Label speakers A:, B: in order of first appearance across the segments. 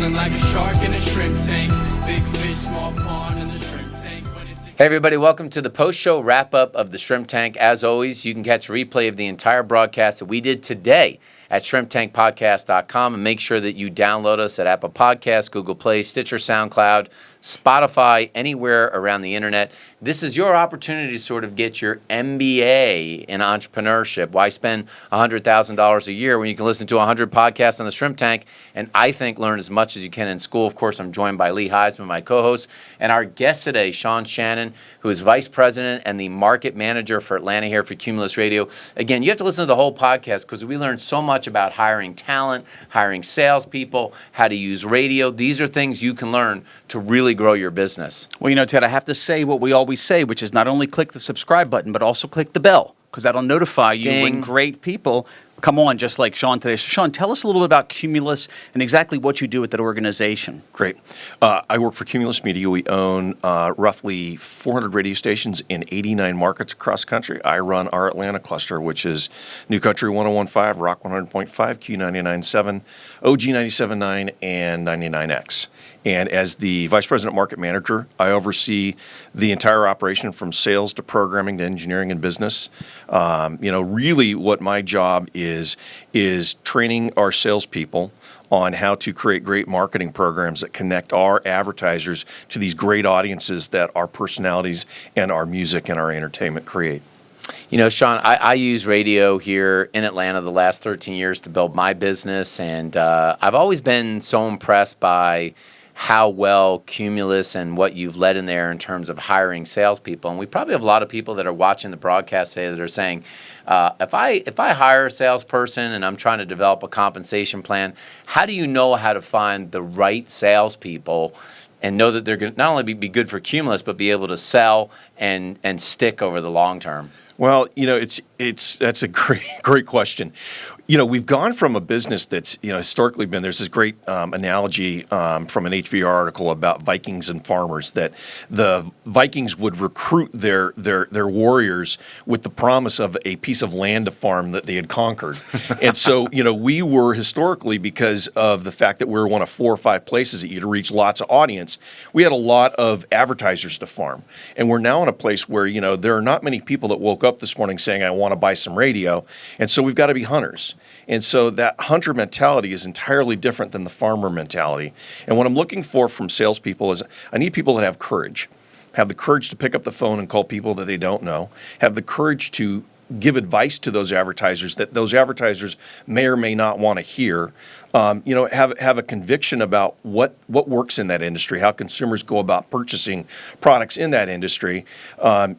A: feeling like a shark in a shrimp tank. Big fish, small pond in the shrimp tank.
B: Hey everybody, welcome to the post-show wrap-up of the Shrimp Tank. As always, you can catch a replay of the entire broadcast that we did today at shrimptankpodcast.com, and make sure that you download us at Apple Podcasts, Google Play, Stitcher, SoundCloud, Spotify, anywhere around the internet. This is your opportunity to sort of get your MBA in entrepreneurship. Why spend $100,000 a year when you can listen to 100 podcasts on the Shrimp Tank and I think learn as much as you can in school? Of course, I'm joined by Lee Heisman, my co-host, and our guest today, Sean Shannon, who is Vice President and the Market Manager for Atlanta here for Cumulus Radio. Again, you have to listen to the whole podcast because we learned so much about hiring talent, hiring salespeople, how to use radio. These are things you can learn to really grow your business.
C: Well, you know, Ted, I have to say what we always say, which is not only click the subscribe button, but also click the bell, because that'll notify you
B: Ding.
C: when great people come on, just like Sean today. So, Sean, tell us a little bit about Cumulus and exactly what you do at that organization.
D: Great. I work for Cumulus Media. We own roughly 400 radio stations in 89 markets across the country. I run our Atlanta cluster, which is New Country 101.5, Rock 100.5, Q99.7, OG 97.9, and 99X. And as the Vice President Market Manager, I oversee the entire operation from sales to programming to engineering and business. Really what my job is training our salespeople on how to create great marketing programs that connect our advertisers to these great audiences that our personalities and our music and our entertainment create.
B: You know, Sean, I use radio here in Atlanta the last 13 years to build my business, and I've always been so impressed by how well Cumulus and what you've led in there in terms of hiring salespeople. And we probably have a lot of people that are watching the broadcast today that are saying, if I hire a salesperson and I'm trying to develop a compensation plan, how do you know how to find the right salespeople and know that they're going to not only be good for Cumulus, but be able to sell and stick over the long term?
D: Well, that's a great question. We've gone from a business that's, historically been, there's this great analogy from an HBR article about Vikings and farmers, that the Vikings would recruit their warriors with the promise of a piece of land to farm that they had conquered. And so, we were historically, because of the fact that we were one of 4 or 5 places that you'd reach lots of audience, we had a lot of advertisers to farm. And we're now in a place where, there are not many people that woke up this morning saying, I want to buy some radio. And so we've got to be hunters. And so that hunter mentality is entirely different than the farmer mentality. And what I'm looking for from salespeople is I need people that have courage to pick up the phone and call people that they don't know, have the courage to give advice to those advertisers that those advertisers may or may not want to hear. Have a conviction about what works in that industry, how consumers go about purchasing products in that industry. So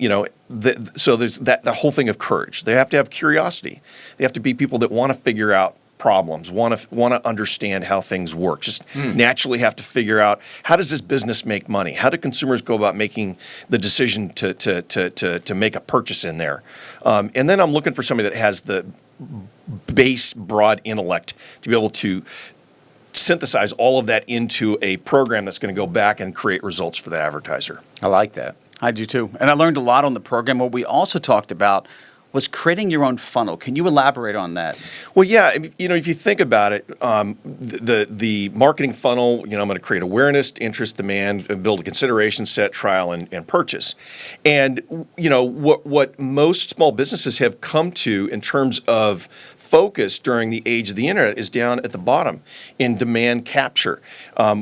D: there's that whole thing of courage. They have to have curiosity. They have to be people that want to figure out problems, want to understand how things work, just naturally have to figure out, how does this business make money? How do consumers go about making the decision to make a purchase in there? And then I'm looking for somebody that has the base, broad intellect to be able to synthesize all of that into a program that's going to go back and create results for the advertiser.
B: I like that.
C: I do too. And I learned a lot on the program. What we also talked about was creating your own funnel. Can you elaborate on that?
D: Well, yeah. If you think about it, the marketing funnel, I'm going to create awareness, interest, demand, and build a consideration set, trial, and purchase. And, what most small businesses have come to in terms of focus during the age of the internet is down at the bottom in demand capture.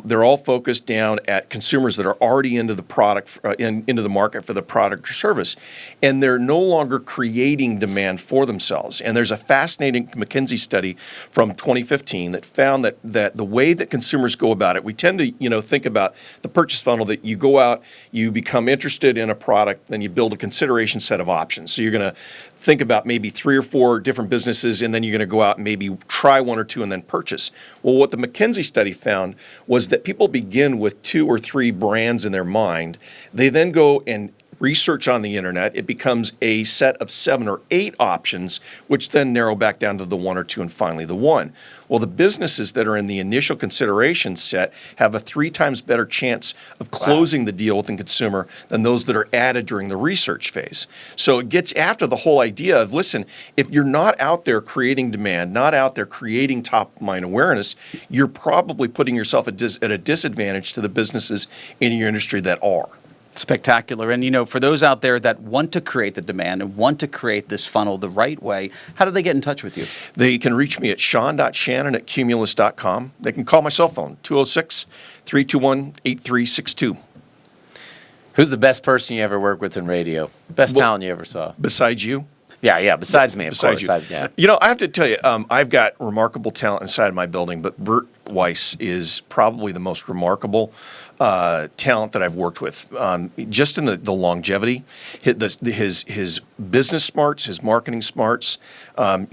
D: They're all focused down at consumers that are already into the product, into the market for the product or service, and they're no longer creating demand for themselves. And there's a fascinating McKinsey study from 2015 that found that the way that consumers go about it, we tend to think about the purchase funnel, that you go out, you become interested in a product, then you build a consideration set of options. So you're going to think about maybe 3 or 4 different businesses, and then you're going to go out and maybe try 1 or 2 and then purchase. Well, what the McKinsey study found was that people begin with 2 or 3 brands in their mind. They then go and research on the internet, it becomes a set of 7 or 8 options, which then narrow back down to the 1 or 2 and finally the 1. Well, the businesses that are in the initial consideration set have a 3 times better chance of closing the deal with the consumer than those that are added during the research phase. So it gets after the whole idea of, listen, if you're not out there creating demand, not out there creating top-of-mind awareness, you're probably putting yourself at a disadvantage to the businesses in your industry that are.
C: Spectacular. And, for those out there that want to create the demand and want to create this funnel the right way, how do they get in touch with you?
D: They can reach me at sean.shannon@cumulus.com. They can call my cell phone, 206-321-8362.
B: Who's the best person you ever worked with in radio? Best talent you ever saw?
D: Besides you?
B: Yeah. Besides me, of
D: Besides
B: course.
D: you.
B: Yeah.
D: I have to tell you, I've got remarkable talent inside my building, but Bert Weiss is probably the most remarkable talent that I've worked with. Just in the longevity, his business smarts, his marketing smarts. My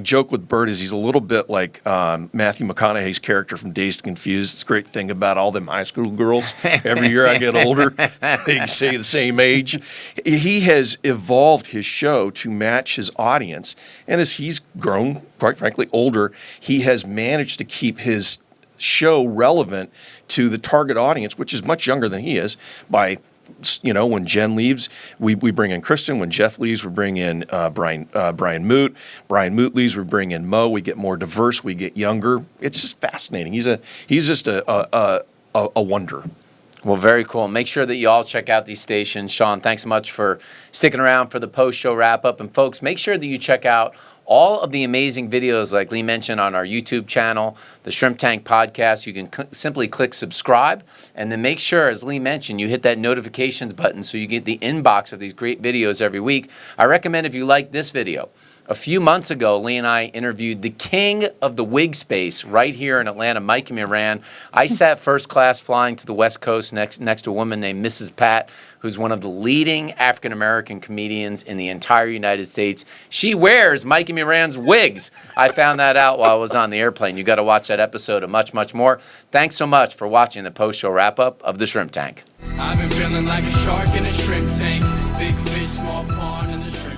D: joke with Bert is he's a little bit like Matthew McConaughey's character from Dazed and Confused. It's a great thing about all them high school girls. Every year I get older, they say the same age. He has evolved his show to match his audience, and as he's grown, quite frankly, older, he has managed to keep his show relevant to the target audience, which is much younger than he is, by when Jen leaves, we bring in Kristen. When Jeff leaves, we bring in Brian Moot. Brian Moot leaves, we bring in Mo. We get more diverse. We get younger. It's just fascinating. He's just a wonder.
B: Well, very cool. Make sure that you all check out these stations. Sean, thanks so much for sticking around for the post-show wrap-up. And folks, make sure that you check out all of the amazing videos, like Lee mentioned, on our YouTube channel, the Shrimp Tank Podcast. You can simply click subscribe, and then make sure, as Lee mentioned, you hit that notifications button so you get the inbox of these great videos every week. I recommend, if you like this video, a few months ago, Lee and I interviewed the king of the wig space right here in Atlanta, Mikey Moran. I sat first class flying to the West Coast next to a woman named Mrs. Pat, who's one of the leading African-American comedians in the entire United States. She wears Mikey Moran's wigs. I found that out while I was on the airplane. You got to watch that episode and much, much more. Thanks so much for watching the post-show wrap-up of The Shrimp Tank.
A: I've been feeling like a shark in a shrimp tank. Big fish, small pond in the shrimp